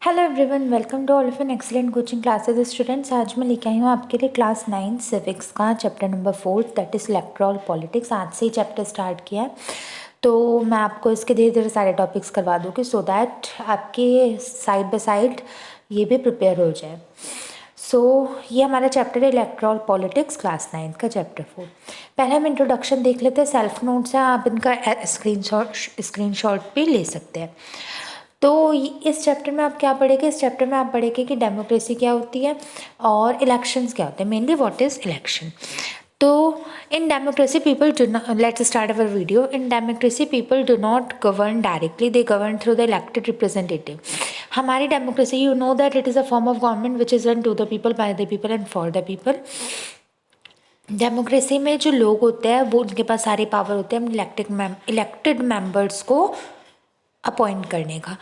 Hello everyone, welcome to all of an excellent coaching classes students. आज मैं लेके आई हूँ आपके लिए क्लास 9 सिविक्स का chapter number 4 that is electoral politics. आज से ही चैप्टर स्टार्ट किया है, तो मैं आपको इसके धीरे धीरे सारे टॉपिक्स करवा दूँगी सो दैट आपके साइड बाय साइड ये भी प्रिपेयर हो जाए। ये हमारा चैप्टर है इलेक्टोरल पॉलिटिक्स, क्लास 9 का चैप्टर 4। पहले हम इंट्रोडक्शन देख लेते हैं। सेल्फ नोट्स हैं, आप इनका स्क्रीनशॉट भी ले सकते हैं। तो इस चैप्टर में आप क्या पढ़ेंगे? इस चैप्टर में आप पढ़ेंगे कि डेमोक्रेसी क्या होती है और इलेक्शंस क्या होते हैं। Mainly what is election. तो in democracy people do not, let's start our video. In democracy people do not govern directly, they govern through the elected representative. हमारी democracy, you know that it is a form of government which is run to the people, by the people and for the people. Democracy में जो लोग होते हैं वो, उनके पास सारे power होते हैं इलेक्टेड मेंबर्स को अपॉइंट करने का।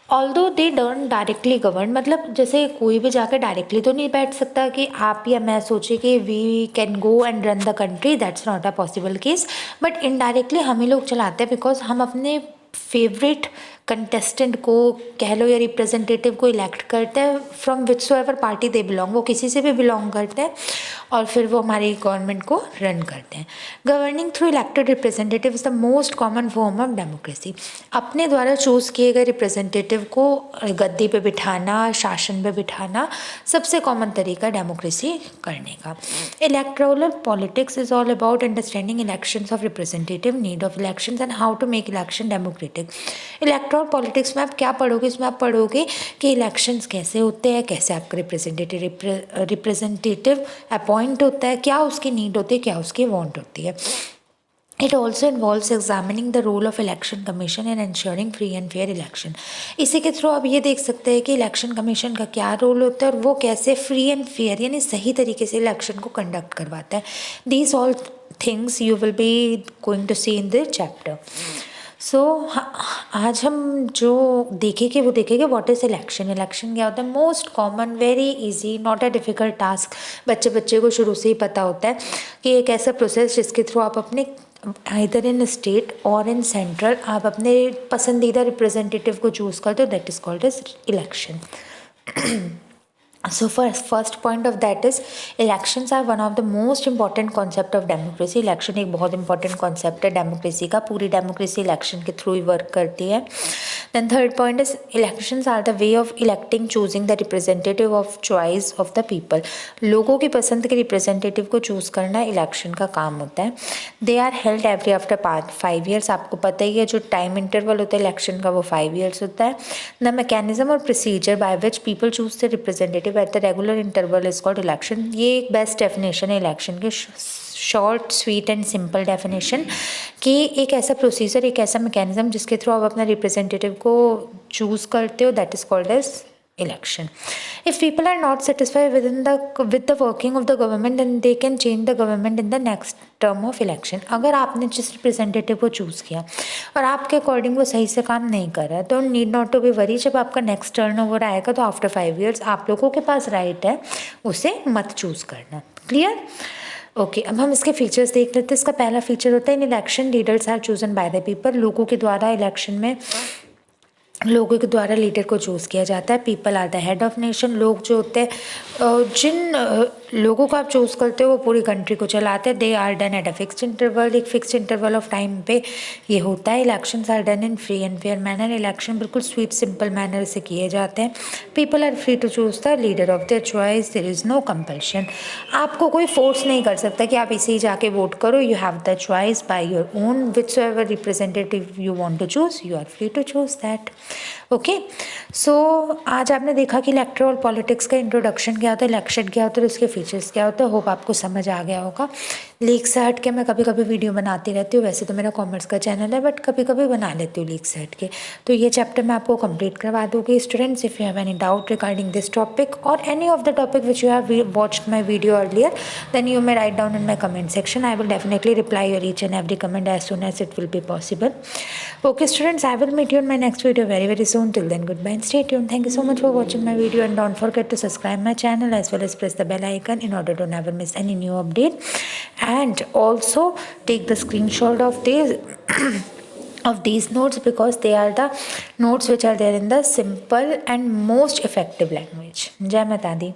Although they don't directly govern, मतलब जैसे कोई भी जाकर डायरेक्टली तो नहीं बैठ सकता कि आप या मैं सोचे कि we can go and run the country, that's not a possible case. But indirectly हम ही लोग चलाते हैं, बिकॉज हम अपने फेवरेट कंटेस्टेंट को कह लो या रिप्रेजेंटेटिव को इलेक्ट करते हैं from which so ever party they belong, वो किसी से भी बिलोंग करते हैं और फिर वो हमारी गवर्नमेंट को रन करते हैं। Governing through elected representative is the most common form of democracy. अपने द्वारा चूज़ किए गए रिप्रेजेंटेटिव को गद्दी पे बिठाना, शासन पे बिठाना सबसे कॉमन तरीका डेमोक्रेसी करने का। Electoral politics is all about understanding elections of representative, need of elections and how to make election democratic. Electoral politics में आप क्या पढ़ोगे? इसमें आप पढ़ोगे कि इलेक्शंस कैसे होते हैं, कैसे आपका रिप्रेजेंटेटिव अपॉइंट होता है, क्या उसकी नीड होती है, क्या उसकी वांट होती है। It also involves examining the role of election commission in ensuring free and fair election. इसी के थ्रू आप ये देख सकते हैं कि इलेक्शन कमीशन का क्या रोल होता है और वो कैसे फ्री एंड फेयर यानी सही तरीके से इलेक्शन को कंडक्ट करवाता है। These all things you will be going to see in the chapter. आज हम जो देखेंगे वो देखेंगे व्हाट इज़ इलेक्शन। इलेक्शन क्या होता है? Most common, very easy, not a difficult task. बच्चे को शुरू से ही पता होता है कि एक ऐसा प्रोसेस जिसके थ्रू आप अपने आइदर इन स्टेट और इन सेंट्रल आप अपने पसंदीदा रिप्रेजेंटेटिव को चूज़ करते हो, that is called as election. So first point of that is elections are one of the most important concept of democracy. Election एक बहुत important concept है democracy का, पूरी democracy election के through ही work करती है। Then third point is elections are the way of electing, choosing the representative of choice of the people. लोगों की पसंद के representative को choose करना election का काम होता है। They are held every after 5 years. आपको पता ही है जो time interval होता है election का वो 5 years होता है। The mechanism और procedure by which people choose the representative at the regular interval is called election. ये एक बेस्ट डेफिनेशन है इलेक्शन की, short sweet and simple definition, कि एक ऐसा प्रोसीजर, एक ऐसा मैकेनिज्म जिसके थ्रू आप अपना रिप्रेजेंटेटिव को चूज़ करते हो, that is called as election. If people are not satisfied with the working of the government, then they can change the government in the next term of election. अगर आपने जिस representative को choose किया और आपके according वो सही से काम नहीं कर रहा है, तो need not to be worry. जब आपका नेक्स्ट टर्न ओवर आएगा तो आफ्टर 5 years आप लोगों के पास राइट है उसे मत चूज़ करना। क्लियर? ओके, अब हम इसके फीचर्स देख लेते हैं। इसका पहला फीचर होता है in election leaders are chosen by the people. लोगों के द्वारा इलेक्शन में लोगों के द्वारा लीडर को चूज़ किया जाता है। People are the head of nation. लोग जो होते हैं, जिन लोगों को आप चूज़ करते हो वो पूरी कंट्री को चलाते हैं। They are done at a fixed interval, एक फिक्स्ड इंटरवल ऑफ टाइम पे ये होता है। Elections are done in free and fair manner. Election बिल्कुल स्वीट सिंपल मैनर से किए जाते हैं। People are free to choose the leader of their choice, there is no compulsion. आपको कोई फोर्स नहीं कर सकता कि आप इसे ही जाके वोट करो। You have the choice by your own, which so ever representative you want to choose, you are free to choose that. Okay, so आज आपने देखा कि इलेक्टोरल पॉलिटिक्स का इंट्रोडक्शन क्या होता है, इलेक्शन क्या होता है और उसके फीचर्स क्या होता है। होप आपको समझ आ गया होगा। लीक से हट के मैं कभी कभी वीडियो बनाती रहती हूँ। वैसे तो मेरा कॉमर्स का चैनल है, बट कभी कभी बना लेती हूँ लीक से हट के। तो ये चैप्टर मैं आपको कंप्लीट करवा दूँगी। Students, if you have any doubt regarding this topic और any of the topic which you have watched my video earlier, then you may write down in my comment section. I will definitely reply your each and every comment as soon as it will be possible. Okay students, I will meet you in my next video very soon. Till then, goodbye and stay tuned. Thank you so much for watching my video, and don't forget to subscribe my channel as well as press the bell icon in order to never miss any new update. And also take the screenshot of this of these notes because they are the notes which are there in the simple and most effective language. Jai Mata Di.